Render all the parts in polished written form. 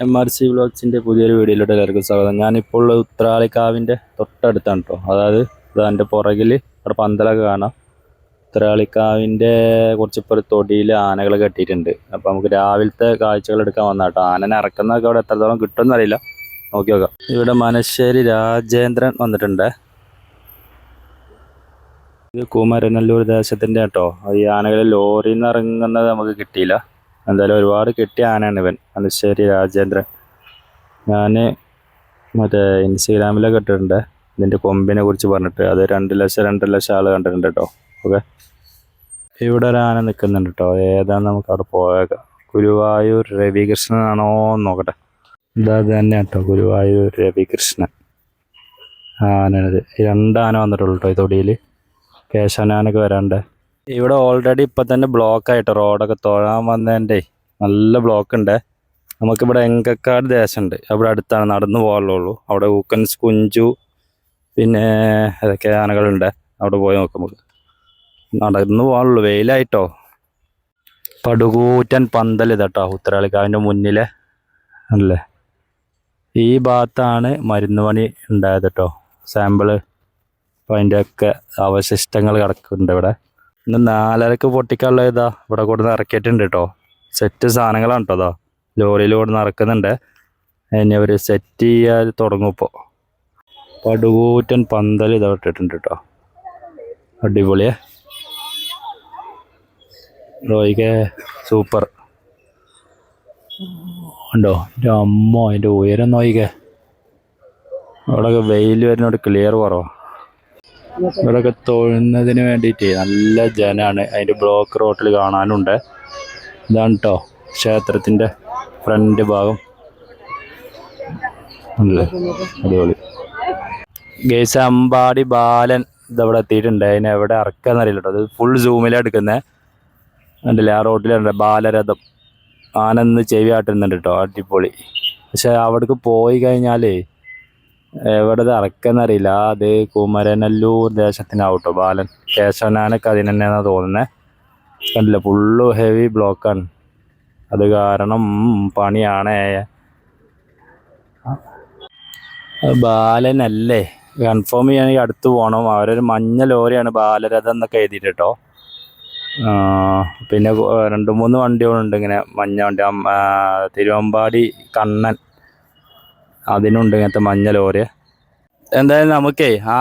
MRC വ്ളോഗ്സിൻ്റെ പുതിയൊരു വീഡിയോയിലോട്ട് എല്ലാവർക്കും സ്വാഗതം. ഞാനിപ്പോൾ ഉള്ളത് ഉത്രാളിക്കാവിൻ്റെ തൊട്ടടുത്താണ് കേട്ടോ. അതായത് അതിൻ്റെ പുറകിൽ അവിടെ പന്തലൊക്കെ കാണാം. ഉത്രാളിക്കാവിൻ്റെ കുറച്ചിപ്പോൾ തൊടിയിൽ ആനകൾ കെട്ടിയിട്ടുണ്ട്. അപ്പോൾ നമുക്ക് രാവിലത്തെ കാഴ്ചകൾ എടുക്കാൻ വന്നാൽ കേട്ടോ. ആനനെ ഇറക്കുന്നതൊക്കെ അവിടെ എത്രത്തോളം കിട്ടുമെന്ന് അറിയില്ല, നോക്കി നോക്കാം. ഇവിടെ മനശ്ശേരി രാജേന്ദ്രൻ വന്നിട്ടുണ്ട്. ഇത് കുമരനല്ലൂർ ദേശത്തിൻ്റെ കേട്ടോ. ഈ ആനകൾ ലോറിയിൽ നിന്ന് ഇറങ്ങുന്നത് നമുക്ക് കിട്ടിയില്ല. എന്തായാലും ഒരുപാട് കിട്ടിയ ആനയാണ് ഇവൻ, മനശ്ശേരി രാജേന്ദ്രൻ. ഞാൻ മറ്റേ ഇൻസ്റ്റഗ്രാമിലൊക്കെ ഇട്ടിട്ടുണ്ട് ഇതിൻ്റെ കൊമ്പിനെ കുറിച്ച് പറഞ്ഞിട്ട്. അത് 2 ലക്ഷം ആൾ കണ്ടിട്ടുണ്ട് കേട്ടോ. ഓക്കെ, ഇവിടെ ഒരു ആന നിൽക്കുന്നുണ്ട് കേട്ടോ. ഏതാണെന്ന് നമുക്ക് അവിടെ പോയേക്കാം. ഗുരുവായൂർ രവികൃഷ്ണനാണോ എന്ന് നോക്കട്ടെ. ഇതാ തന്നെ കേട്ടോ, ഗുരുവായൂർ രവികൃഷ്ണൻ ആനത്. 2 ആന വന്നിട്ടുള്ളൂ കേട്ടോ ഈ തൊടിയിൽ. കേശവനാനൊക്കെ വരാണ്ട്. ഇവിടെ ഓൾറെഡി ഇപ്പം തന്നെ ബ്ലോക്കായിട്ട് റോഡൊക്കെ തൊഴാൻ വന്നതിൻ്റെ നല്ല ബ്ലോക്ക് ഉണ്ട്. നമുക്കിവിടെ എങ്കക്കാട് ദേശമുണ്ട്, അവിടെ അടുത്താണ്, നടന്നു പോകാനുള്ളൂ. അവിടെ ഊക്കൻസ് കുഞ്ചു പിന്നെ ഏതൊക്കെ ആനകളുണ്ട്, അവിടെ പോയി നോക്കാം. നമുക്ക് നടന്നു പോകാനുള്ളൂ, വെയിലായിട്ടോ. പടുകൂറ്റൻ പന്തൽ ഇതാട്ടോ ഉത്രാളിക്കാവിൻ്റെ മുന്നിലെ അല്ലേ. ഈ ഭാഗത്താണ് മരുന്ന് പണി ഉണ്ടായത് കേട്ടോ. സാമ്പിള് അപ്പോൾ അതിൻ്റെയൊക്കെ അവശിഷ്ടങ്ങൾ കിടക്കുന്നുണ്ട് ഇവിടെ. ഇന്ന് 4:30 പൊട്ടിക്കാനുള്ള ഇതാ ഇവിടെ കൊടുന്ന് ഇറക്കിയിട്ടുണ്ട് കേട്ടോ. സെറ്റ് സാധനങ്ങളാണ് കേട്ടോ. അതാ ലോറിയിൽ കൊടുന്ന് ഇറക്കുന്നുണ്ട്. ഇനി അവർ സെറ്റ് ചെയ്യാൻ തുടങ്ങും. ഇപ്പോൾ പടുകൂറ്റൻ പന്തൽ ഇതാ ഇട്ടിട്ടുണ്ട് കേട്ടോ. അടിപൊളിയേ, റോയിക്ക് സൂപ്പർ ഉണ്ടോ. അമ്മ അതിൻ്റെ ഉയരം നോയിക്കേ. അവിടെയൊക്കെ വെയിൽ വരുന്നോട് ക്ലിയർ കുറവാണ്. ഇവിടെയൊക്കെ തൊഴുന്നതിന് വേണ്ടിയിട്ട് നല്ല ജനമാണ്. അതിൻ്റെ ബ്ലോക്ക് റോട്ടിൽ കാണാനുണ്ട്. ഇതാണ് കേട്ടോ ക്ഷേത്രത്തിൻ്റെ ഫ്രണ്ട് ഭാഗം. അല്ലേ അടിപൊളി. ഗേസ് അമ്പാടി ബാലൻ ഇതവിടെ എത്തിയിട്ടുണ്ട്. അതിനെ എവിടെ ഇറക്കാന്നറിയില്ല കേട്ടോ. അത് ഫുൾ സൂമിലാണ് എടുക്കുന്നത്. ഉണ്ടല്ലേ ആ റോട്ടിലുണ്ട് ബാലരഥം. ആനന്ന് ചെവി ആട്ടുന്നുണ്ട് കേട്ടോ. അടിപൊളി. പക്ഷെ അവിടേക്ക് പോയി കഴിഞ്ഞാൽ എവിടെ ഇറക്കുന്നറിയില്ല. അത് കുമരനല്ലൂർ ദേശത്തിനാവും കേട്ടോ ബാലൻ. കേശവനാനൊക്കെ അതിന് തന്നെയാണെന്ന് തോന്നുന്നത്. കണ്ടില്ല, ഫുള്ള് ഹെവി ബ്ലോക്കാണ്. അത് കാരണം പണിയാണ്. ബാലനല്ലേ കൺഫേം ചെയ്യുകയാണെങ്കിൽ അടുത്ത് പോകണം. അവരൊരു മഞ്ഞ ലോറിയാണ് ബാലരഥം എന്നൊക്കെ എഴുതിയിട്ട് കേട്ടോ. പിന്നെ 2-3 വണ്ടികളുണ്ട് ഇങ്ങനെ മഞ്ഞ വണ്ടി. തിരുവമ്പാടി കണ്ണൻ അതിനുണ്ട് ഇങ്ങനത്തെ മഞ്ഞ ലോറി. എന്തായാലും നമുക്കേ ആ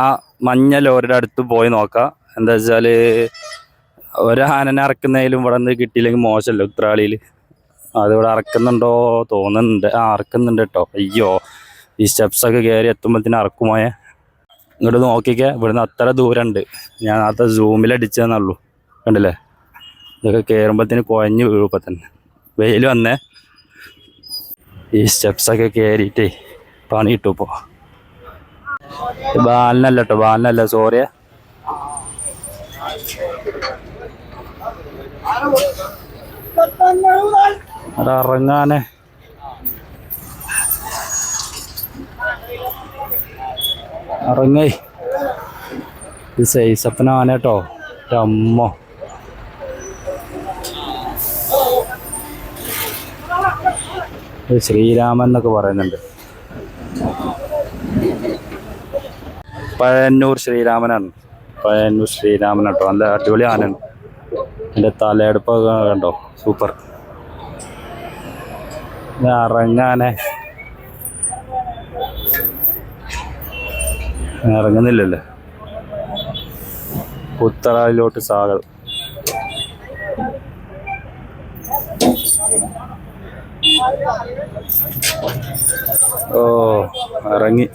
മഞ്ഞ ലോറിയുടെ അടുത്ത് പോയി നോക്കാം. എന്താ വെച്ചാൽ ഒരാനനെ ഇറക്കുന്നതിലും ഇവിടെ നിന്ന് കിട്ടിയില്ലെങ്കിൽ മോശമല്ലോ ഉത്രാളിയിൽ. അതിവിടെ ഇറക്കുന്നുണ്ടോ തോന്നുന്നുണ്ട്. ഇറക്കുന്നുണ്ട് കേട്ടോ. അയ്യോ, ഈ സ്റ്റെപ്സൊക്കെ കയറി എത്തുമ്പോഴത്തേനും ഇറക്കുമോയെ. ഇങ്ങോട്ട് നോക്കിക്കേ, ഇവിടുന്ന് അത്ര ദൂരമുണ്ട്. ഞാൻ നേരത്തെ സൂമിലടിച്ചതെന്നുള്ളൂ. കണ്ടില്ലേ, ഇതൊക്കെ കയറുമ്പോഴത്തേന് കുഴഞ്ഞ് വീഴും. ഇപ്പം തന്നെ വെയിൽ വന്നേ. ഈ സ്റ്റെപ്സൊക്കെ കയറിയിട്ടേ പണി കിട്ടും. ഇപ്പോൾ ബാലനല്ല കേട്ടോ, ബാലനല്ല, സോറിയ. അവിടെ ഇറങ്ങാനെ ഇറങ്ങേ. ഇത് സൈസപ്പനാന കേട്ടോ. അമ്മ ശ്രീരാമൻ എന്നൊക്കെ പറയുന്നുണ്ട്. പഴയന്നൂർ ശ്രീരാമനാണ്. പഴയന്നൂർ ശ്രീരാമൻ കേട്ടോ. നല്ല അടിപൊളി ആനയാണ്. എൻ്റെ തലയെടുപ്പൊക്കെ കണ്ടോ, സൂപ്പർ. ഇറങ്ങാനെ ഇറങ്ങുന്നില്ലല്ലേ. ഉത്തരായിലോട്ട് സ്വാഗതം. ഓ ഇറങ്ങി.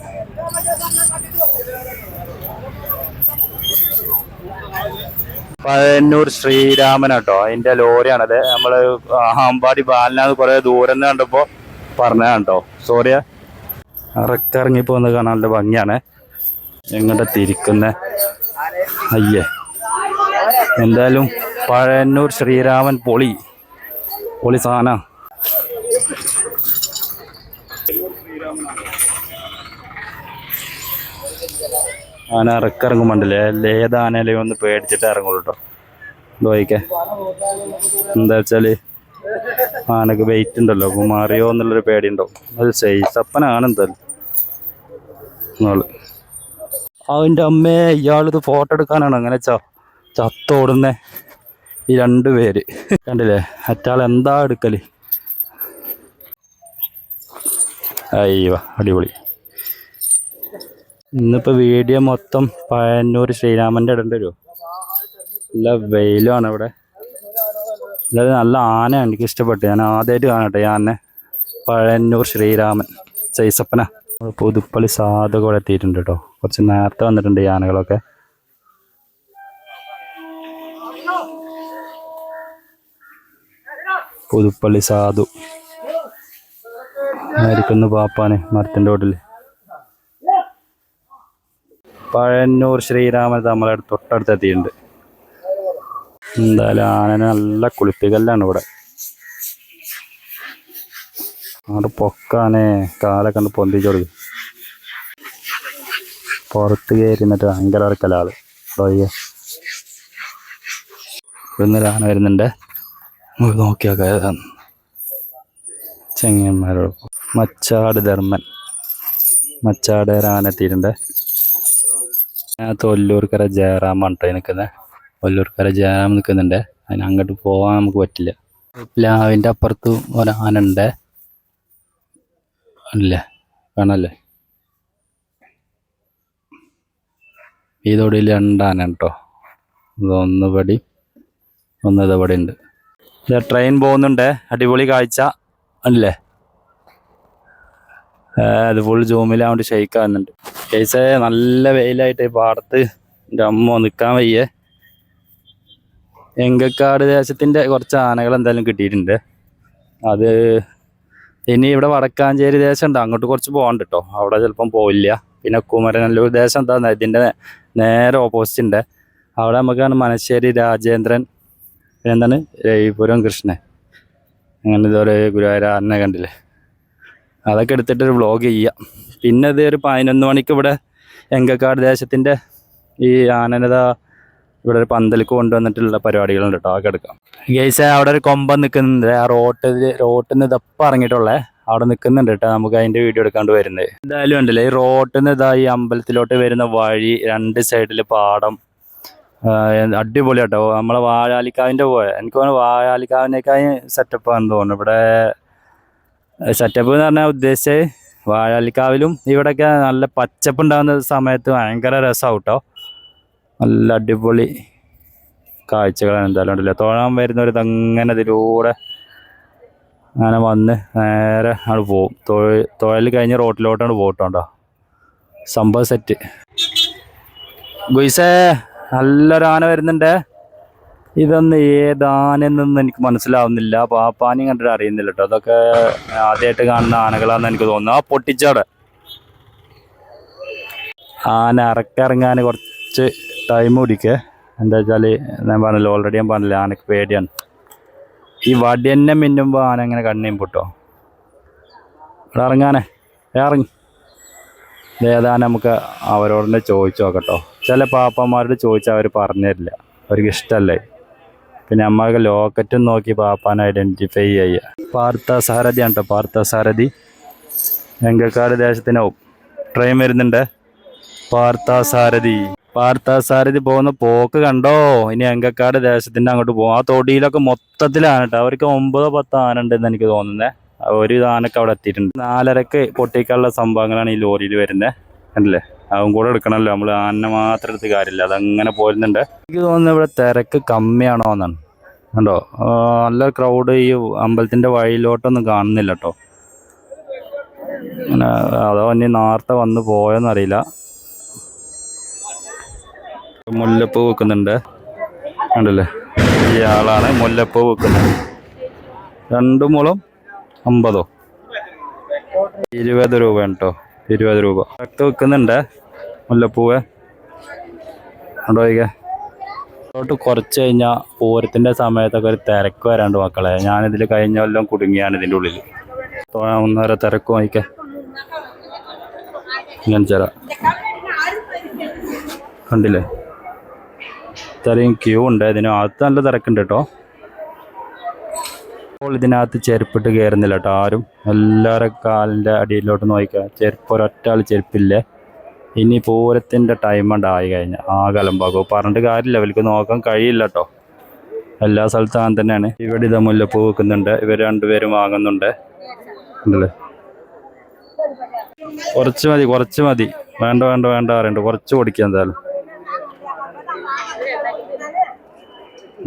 പഴയന്നൂർ ശ്രീരാമൻ കേട്ടോ. അതിൻ്റെ ലോറിയാണത്. നമ്മൾ അമ്പാടി ബാലനാന്ന് കുറേ ദൂരം നിന്ന് കണ്ടപ്പോൾ പറഞ്ഞതാണ് കേട്ടോ. സോറിയ. ഇറങ്ങിപ്പോൾ ഒന്ന് കാണാൻ നല്ല ഭംഗിയാണ്. എങ്ങോട്ടാ തിരിക്കുന്നത് അയ്യേ. എന്തായാലും പഴയന്നൂർ ശ്രീരാമൻ പൊളി സാധന. ആന ഇറക്കുമ്പോണ്ടല്ലേ ഏതാനേലും ഒന്ന് പേടിച്ചിട്ട് ഇറങ്ങുള്ളൂ കേട്ടോ. നോയിക്കേ, എന്താ വെച്ചാൽ ആനക്ക് വെയിറ്റ് ഉണ്ടല്ലോ, അപ്പോൾ മാറിയോ എന്നുള്ളൊരു പേടിയുണ്ടാവും. അത് സൈസപ്പനാണ് എന്തായാലും ആള്. അവൻ്റെ അമ്മേ, ഇയാളിത് ഫോട്ടോ എടുക്കാനാണ് അങ്ങനെ ചത്തോടുന്നേ ഈ രണ്ടുപേര്. കണ്ടില്ലേ, മറ്റാൾ എന്താ എടുക്കല്. അയ്യോ അടിപൊളി. ഇന്നിപ്പോൾ വീഡിയോ മൊത്തം പയ്യന്നൂർ ശ്രീരാമൻ്റെ ഇടേണ്ടി വരുമോ? നല്ല വെയിലാണ് ഇവിടെ. അതായത് നല്ല ആനയാണ്, എനിക്ക് ഇഷ്ടപ്പെട്ടു. ഞാൻ ആദ്യമായിട്ട് കാണട്ടെ ഈ ആനെ. പഴയന്നൂർ ശ്രീരാമൻ സൈസപ്പന. പുതുപ്പള്ളി സാധു കൂടെ എത്തിയിട്ടുണ്ട് കേട്ടോ. കുറച്ച് നേരത്തെ വന്നിട്ടുണ്ട് ഈ ആനകളൊക്കെ. പുതുപ്പള്ളി സാധു ആയിരിക്കുന്നു പാപ്പാന് മരത്തിൻ്റെ ഓട്ടിൽ. പഴയന്നൂർ ശ്രീരാമൻ നമ്മളെ തൊട്ടടുത്ത് എത്തിയിട്ടുണ്ട്. എന്തായാലും ആനനെ നല്ല കുളിപ്പിക്കല്ലാണ് ഇവിടെ. അവിടെ പൊക്കാനെ കാലൊക്കെ കണ്ട് പൊന്തിച്ചു കൊടുക്കും. പുറത്ത് കയറി നിന്നിട്ട് ഭയങ്കര ഇറക്കലാള്. ഇവിടുന്ന് ആന വരുന്നുണ്ട്, നോക്കിയാൽ ചെങ്ങന്മാരോട്. മച്ചാട് ധർമ്മൻ, മച്ചാട് ആന എത്തിയിട്ടുണ്ട്. ഞാൻ ഒല്ലൂർക്കര ജയറാമാണ് കേട്ടോ നിൽക്കുന്നത്. ഒല്ലൂർക്കര ജയറാം നിൽക്കുന്നുണ്ട്. അതിന് അങ്ങോട്ട് പോകാൻ നമുക്ക് പറ്റില്ല. പ്ലാവിൻ്റെ അപ്പുറത്ത് ഒരാനുണ്ട് അല്ലേ, കാണല്ലേ. ഈ തൊടിയിൽ രണ്ടാന കേട്ടോ. ഒന്ന് പടി, ഒന്ന് ഇതപടി ഉണ്ട്. ട്രെയിൻ പോകുന്നുണ്ട്, അടിപൊളി കാഴ്ച അല്ലേ. അത് ഫുൾ ജൂമിലാവുകൊണ്ട് ഷെയ്ക്കാവുന്നുണ്ട്. കേസ് നല്ല വെയിലായിട്ട് പാടത്ത് എൻ്റെ അമ്മ നിൽക്കാൻ വയ്യേ. എങ്കക്കാട് ദേശത്തിൻ്റെ കുറച്ച് ആനകൾ എന്തായാലും കിട്ടിയിട്ടുണ്ട്. അത് ഇനി ഇവിടെ വടക്കാഞ്ചേരി ദേശം ഉണ്ട്, അങ്ങോട്ട് കുറച്ച് പോകണ്ട കേട്ടോ. അവിടെ ചിലപ്പം പോവില്ല. പിന്നെ കുമരനല്ലൂർ ദേശം എന്താ ഇതിൻ്റെ നേരെ ഓപ്പോസിറ്റ് ഉണ്ട്. അവിടെ നമുക്കാണ് മനശ്ശേരി രാജേന്ദ്രൻ, എന്താണ് രവിപുരം കൃഷ്ണൻ, അങ്ങനെ ഇതൊരു ഗുരുവായൂർ ആനനെ കണ്ടില്ലേ. അതൊക്കെ എടുത്തിട്ടൊരു വ്ളോഗ് ചെയ്യാം. പിന്നെ ഇത് ഒരു 11 മണിക്ക് ഇവിടെ എങ്കക്കാട് ദേശത്തിൻ്റെ ഈ ആനനത ഇവിടെ ഒരു പന്തലിക്ക് കൊണ്ടുവന്നിട്ടുള്ള പരിപാടികളുണ്ട് കേട്ടോ. അതൊക്കെ എടുക്കാം. ഗൈസ് അവിടെ ഒരു കൊമ്പൻ നിൽക്കുന്നുണ്ട്. ആ റോട്ടിൽ നിന്ന് ഇതപ്പം ഇറങ്ങിയിട്ടുള്ളേ അവിടെ നിൽക്കുന്നുണ്ട് കേട്ടോ. നമുക്ക് അതിൻ്റെ വീഡിയോ എടുക്കാണ്ട് വരുന്നത്. എന്തായാലും ഉണ്ടല്ലേ, ഈ റോട്ടിൽ നിന്ന് ഇതാ ഈ അമ്പലത്തിലോട്ട് വരുന്ന വഴി, രണ്ട് സൈഡിൽ പാടം, അടിപൊളി കേട്ടോ. നമ്മളെ വാഴാലിക്കാവിൻ്റെ പോലെ എനിക്ക് തോന്നുന്നു. വാഴാലിക്കാവിനേക്കാളും സെറ്റപ്പാണെന്ന് തോന്നുന്നു ഇവിടെ. സെറ്റപ്പ് എന്ന് പറഞ്ഞാൽ ഉദ്ദേശിച്ചത് വാഴാലിക്കാവിലും ഇവിടെയൊക്കെ നല്ല പച്ചപ്പ് ഉണ്ടാകുന്ന സമയത്ത് ഭയങ്കര രസമാവും കേട്ടോ. നല്ല അടിപൊളി കാഴ്ചകളാണ് എന്തായാലും ഉണ്ടല്ലോ. തൊഴാൻ വരുന്നവർ അങ്ങനെ ഇതിലൂടെ അങ്ങനെ വന്ന് നേരെ അവിടെ പോവും. തൊഴിൽ കഴിഞ്ഞ് റോട്ടിലോട്ടാണ് പോകട്ടോ. സംഭവം സെറ്റ്. ഗുയ്സേ, നല്ലൊരു ആന വരുന്നുണ്ട്. ഇതൊന്നും ഏതാനെന്നൊന്നും എനിക്ക് മനസ്സിലാവുന്നില്ല. പാപ്പാനെയും കണ്ടിട്ട് അറിയുന്നില്ല കേട്ടോ. അതൊക്കെ ആദ്യമായിട്ട് കാണുന്ന ആനകളാണെന്ന് എനിക്ക് തോന്നുന്നു. ആ പൊട്ടിച്ചാടെ ആന ഇറങ്ങാൻ കുറച്ച് ടൈം പിടിക്കേ. എന്താ വെച്ചാൽ ഞാൻ പറഞ്ഞില്ല, ഓൾറെഡി ഞാൻ പറഞ്ഞില്ല, ആനക്ക് പേടിയാണ്. ഈ വടി തന്നെ മിന്നുമ്പോൾ ആന അങ്ങനെ കണ്ണിയും പൊട്ടോ. ഇവിടെ ഇറങ്ങാനേ ഇറങ്ങി. ഏതാനും നമുക്ക് അവരോട് ചോദിച്ചു നോക്കട്ടോ. ചില പാപ്പന്മാരോട് ചോദിച്ചാൽ അവർ പറഞ്ഞു തരില്ല, അവർക്ക് ഇഷ്ടമല്ലേ. പിന്നെ നമ്മൾക്ക് ലോക്കറ്റും നോക്കി പാപ്പാനെ ഐഡൻറ്റിഫൈ ചെയ്യുക. പാർത്ഥസാരഥിയാണ് കേട്ടോ. പാർത്ഥസാരഥി എങ്കക്കാട് ദേശത്തിനാവും. ട്രെയിൻ വരുന്നുണ്ട്. പാർത്ഥസാരഥി പോകുന്ന പോക്ക് കണ്ടോ. ഇനി എങ്കക്കാട് ദേശത്തിൻ്റെ അങ്ങോട്ട് പോകും. ആ തൊടിയിലൊക്കെ മൊത്തത്തിലാണ് കേട്ടോ. അവർക്ക് 9-10 ആന ഉണ്ടെന്ന് എനിക്ക് തോന്നുന്നത്. ഒരു ആനൊക്കെ അവിടെ എത്തിയിട്ടുണ്ട്. 4:30 പൊട്ടിക്കാനുള്ള സംഭവങ്ങളാണ് ഈ ലോറിയിൽ വരുന്നത്. കണ്ടില്ലേ, അതും കൂടെ എടുക്കണമല്ലോ. നമ്മൾ ആനനെ മാത്രം എടുത്ത് കാര്യമില്ല, അതങ്ങനെ പോരുന്നുണ്ട്. എനിക്ക് തോന്നുന്നത് ഇവിടെ തിരക്ക് കമ്മിയാണോ എന്നാണ്. കണ്ടോ, നല്ല ക്രൗഡ് ഈ അമ്പലത്തിൻ്റെ വഴിയിലോട്ടൊന്നും കാണുന്നില്ല കേട്ടോ. അങ്ങനെ അതോ ഇനി നേരത്തെ വന്ന് പോയെന്നറിയില്ല. മുല്ലപ്പൂ വെക്കുന്നുണ്ട് കണ്ടില്ലേ. ഈ ആളാണ് മുല്ലപ്പൂ വെക്കുന്നത്. 2 മുളം 50, 20 രൂപയാണ് കേട്ടോ. 20 രൂപ ഒക്കെ വെക്കുന്നുണ്ട് മുല്ലപ്പൂവ്. കൊണ്ടുപോയിക്കേ. ോട്ട് കുറച്ച് കഴിഞ്ഞാൽ പൂരത്തിൻ്റെ സമയത്തൊക്കെ ഒരു തിരക്ക് വരാണ്ട് മക്കളെ. ഞാനിതിൽ കഴിഞ്ഞ കൊല്ലം കുടുങ്ങിയാണ് ഇതിൻ്റെ ഉള്ളിൽ. ഒന്നര തിരക്ക് വാങ്ങിക്കേ. ഞാൻ ചേരാ കണ്ടില്ലേ, ഇത്രയും ക്യൂ ഉണ്ട്. ഇതിന് അകത്ത് നല്ല തിരക്കുണ്ട് കേട്ടോ. അപ്പോൾ ഇതിനകത്ത് ചെരുപ്പിട്ട് കയറുന്നില്ല കേട്ടോ ആരും. എല്ലാവരും കാലിൻ്റെ അടിയിലോട്ട് നോക്കുക. ചെരുപ്പ് ഒരൊറ്റ ആൾ ചെരുപ്പില്ലേ. ഇനി പൂരത്തിൻ്റെ ടൈം ഉണ്ടായി കഴിഞ്ഞാൽ ആകെ അലമ്പാകും. പറഞ്ഞിട്ട് കാര്യമില്ല, ഇവർക്ക് നോക്കാൻ കഴിയില്ല കേട്ടോ. എല്ലാ സ്ഥലത്തും അങ്ങനെ തന്നെയാണ്. ഇവിടെ ഇതാ മുല്ലപ്പൂ വെക്കുന്നുണ്ട്. ഇവർ രണ്ടുപേരും വാങ്ങുന്നുണ്ട്. ഉണ്ടല്ലേ, കുറച്ച് മതി. വേണ്ട അറിയണ്ട, കുറച്ച് കൊടുക്കുക. എന്തായാലും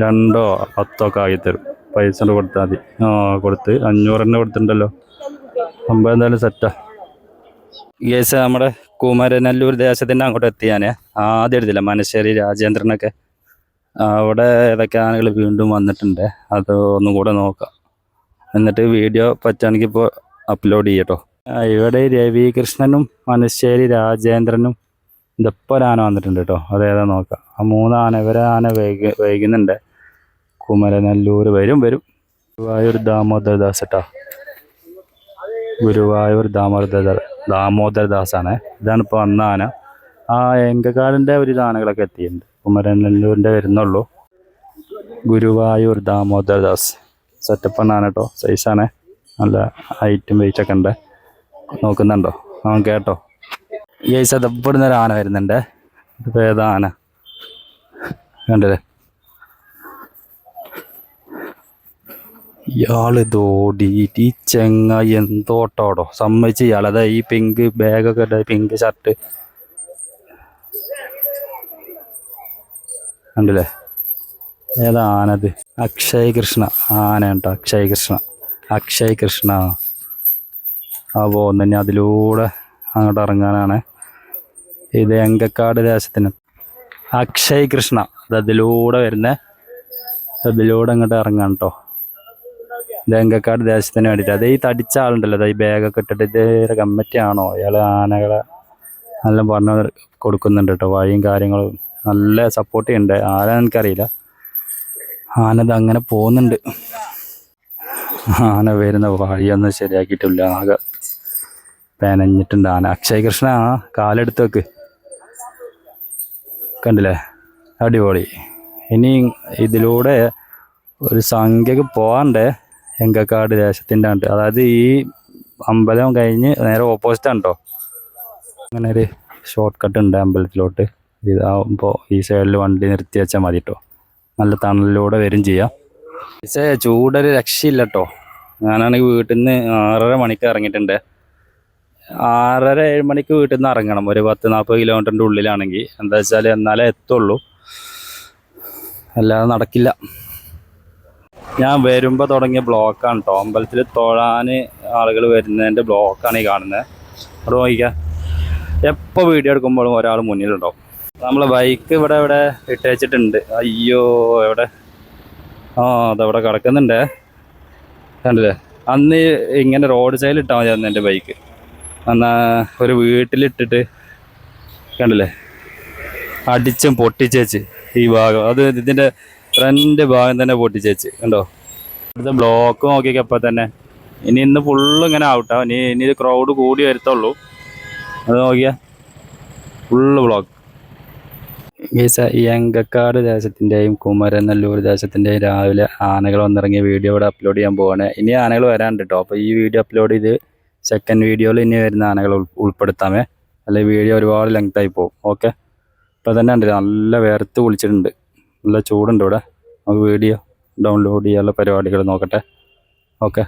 2 or 10 ഒക്കെ ആക്കിത്തരും. പൈസ കൊടുത്താൽ മതി. കൊടുത്ത് 500 തന്നെ കൊടുത്തിട്ടുണ്ടല്ലോ. സംഭവം എന്തായാലും സെറ്റാ. ഗേസ് നമ്മുടെ കുമരനെല്ലൂർ ദേശത്തിൻ്റെ അങ്ങോട്ട് എത്തി. ഞാൻ ആദ്യം എടുത്തില്ല മനശ്ശേരി രാജേന്ദ്രനൊക്കെ. അവിടെ ഏതൊക്കെ ആനകൾ വീണ്ടും വന്നിട്ടുണ്ട്, അത് ഒന്നും കൂടെ നോക്കാം. എന്നിട്ട് വീഡിയോ പറ്റുകയാണെങ്കിൽ ഇപ്പോൾ അപ്ലോഡ് ചെയ്യട്ടോ. ഇവിടെ രവികൃഷ്ണനും മനശ്ശേരി രാജേന്ദ്രനും ഇതപ്പോൾ ഒരു ആന വന്നിട്ടുണ്ട് കേട്ടോ. അതേതാ നോക്കാം. ആ 3 ആന ആന വൈകുന്നുണ്ട്. കുമരനെല്ലൂർ വരും. ഗുരുവായൂർ ദാമോദരദാസ് കേട്ടോ. ഗുരുവായൂർ ദാമോദരദാസാണ്. ഇതാണ് ഇപ്പോൾ വന്ന ആന. എങ്കക്കാടിൻ്റെ ഒരു ആനകളൊക്കെ എത്തിയിട്ടുണ്ട്. കുമരനെല്ലൂരിൻ്റെ വരുന്നുള്ളൂ. ഗുരുവായൂർ ദാമോദരദാസ് സെറ്റപ്പാണ് ആന കേട്ടോ. സൈസാണ്, നല്ല ഹൈറ്റും വെയിറ്റൊക്കെ ഉണ്ട്. നോക്കുന്നുണ്ടോ? കേട്ടോ ഗൈസ്, അത് ഇവിടുന്ന് ഒരു ആന വരുന്നുണ്ട്. ഇതിപ്പോൾ ഏതാ ആന കണ്ടില്ലേ? ഇയാളിതോടി ഈ ചെങ്ങായി എന്തോട്ടോടോ സമ്മതിച്ച് ഇയാൾ. അതാ ഈ പിങ്ക് ബാഗൊക്കെ ഇട്ട പിങ്ക് ഷർട്ട് കണ്ടില്ലേ? ഏതാ ആനത്? അക്ഷയ് കൃഷ്ണ ആന കേട്ടോ. അക്ഷയ് കൃഷ്ണ ആ പോകുന്ന തന്നെ അതിലൂടെ അങ്ങോട്ട് ഇറങ്ങാനാണ്. ഇത് എങ്കക്കാട് ദേശത്തിന് അക്ഷയ് കൃഷ്ണ അതിലൂടെ അതിലൂടെ അങ്ങോട്ട് ഇറങ്ങാൻ കേട്ടോ. ഇത് എങ്കക്കാട് ദേശത്തിന് വേണ്ടിയിട്ട്. അത് ഈ തടിച്ച ആളുണ്ടല്ലോ, അത് ഈ ബാഗൊക്കെ ഇട്ടിട്ട് ഇത് കമ്മിറ്റി ആണോ ഇയാൾ? ആനകളെ നല്ല പറഞ്ഞു കൊടുക്കുന്നുണ്ട് കേട്ടോ. വഴിയും കാര്യങ്ങളും നല്ല സപ്പോർട്ട് ചെയ്യുന്നുണ്ട്. ആരാ എനിക്കറിയില്ല. ആനത് അങ്ങനെ പോകുന്നുണ്ട്. ആന വരുന്ന വഴിയൊന്നും ശരിയാക്കിയിട്ടില്ല. ആകെ പെനഞ്ഞിട്ടുണ്ട് ആന. അക്ഷയ് കൃഷ്ണ കാലെടുത്ത് വെക്ക്. കണ്ടില്ലേ? അടിപൊളി. ഇനി ഇതിലൂടെ ഒരു സംഖ്യക്ക് പോകാണ്ട് എങ്കക്കാട് ദേശത്തിൻ്റെ ഉണ്ട്. അതായത് ഈ അമ്പലം കഴിഞ്ഞ് നേരെ ഓപ്പോസിറ്റാണ് കേട്ടോ. അങ്ങനെ ഒരു ഷോർട്ട് കട്ട് ഉണ്ട് അമ്പലത്തിലോട്ട്. ഇതാകുമ്പോൾ ഈ സൈഡിൽ വണ്ടി നിർത്തി വെച്ചാൽ മതി കേട്ടോ. നല്ല തണലിലൂടെ വരും ചെയ്യാം. പക്ഷേ ചൂടൊരു രക്ഷയില്ല കേട്ടോ. ഞാനാണെങ്കിൽ വീട്ടിൽ നിന്ന് 6:30 മണിക്ക് ഇറങ്ങിയിട്ടുണ്ട്. 6:30-7 മണിക്ക് വീട്ടിൽ നിന്ന് ഇറങ്ങണം. ഒരു 10-40 കിലോമീറ്ററിൻ്റെ ഉള്ളിലാണെങ്കിൽ. എന്താ വെച്ചാൽ എന്നാലേ എത്തുള്ളൂ, അല്ലാതെ നടക്കില്ല. ഞാൻ വരുമ്പോൾ തുടങ്ങിയ ബ്ലോക്കാണ് കേട്ടോ. അമ്പലത്തിൽ തൊഴാൻ ആളുകൾ വരുന്നതിൻ്റെ ബ്ലോക്കാണ് ഈ കാണുന്നത്. അവിടെ നോക്കിക്കാം, എപ്പോൾ വീഡിയോ എടുക്കുമ്പോഴും ഒരാൾ മുന്നിലുണ്ടാവും. നമ്മളെ ബൈക്ക് ഇവിടെ ഇട്ട് വെച്ചിട്ടുണ്ട്. അയ്യോ, എവിടെ? അതവിടെ കിടക്കുന്നുണ്ട്. കണ്ടില്ലേ? അന്ന് ഇങ്ങനെ റോഡ് സൈഡിൽ ഇട്ടാൽ മതി അന്ന് എൻ്റെ ബൈക്ക്. എന്നാൽ ഒരു വീട്ടിലിട്ടിട്ട് കണ്ടില്ലേ, അടിച്ചും പൊട്ടിച്ചേച്ച് ഈ ഭാഗം. അത് ഇതിൻ്റെ ഫ്രണ്ട് ഭാഗം തന്നെ പൊട്ടിച്ചേച്ച് കണ്ടോ. ഇവിടുത്തെ ബ്ലോക്ക് നോക്കിയപ്പോൾ തന്നെ ഇന്ന് ഫുള്ള് ഇങ്ങനെ ആവട്ടോ. ഇനി ക്രൗഡ് കൂടി വരുത്തുള്ളൂ. അത് നോക്കിയാൽ ഫുള്ള് ബ്ലോക്ക്. ഈ എങ്കക്കാട് ദേശത്തിൻ്റെയും കുമരനെല്ലൂർ ദേശത്തിൻ്റെയും രാവിലെ ആനകൾ വന്നിറങ്ങിയ വീഡിയോ ഇവിടെ അപ്ലോഡ് ചെയ്യാൻ പോവാണ്. ഇനി ആനകൾ വരാണ്ട് കേട്ടോ. അപ്പോൾ ഈ വീഡിയോ അപ്ലോഡ് ചെയ്ത് സെക്കൻഡ് വീഡിയോയിൽ ഇനി വരുന്ന ആനകൾ ഉൾപ്പെടുത്താമേ, അല്ലെങ്കിൽ വീഡിയോ ഒരുപാട് ലെങ്തായി പോകും. ഓക്കെ, ഇപ്പോൾ തന്നെ ഉണ്ട്, നല്ല വേർത്ത് കുളിച്ചിട്ടുണ്ട്, നല്ല ചൂടുണ്ട് ഇവിടെ. നമുക്ക് വീഡിയോ ഡൗൺലോഡ് ചെയ്യാനുള്ള പരിപാടികൾ നോക്കട്ടെ. ഓക്കെ.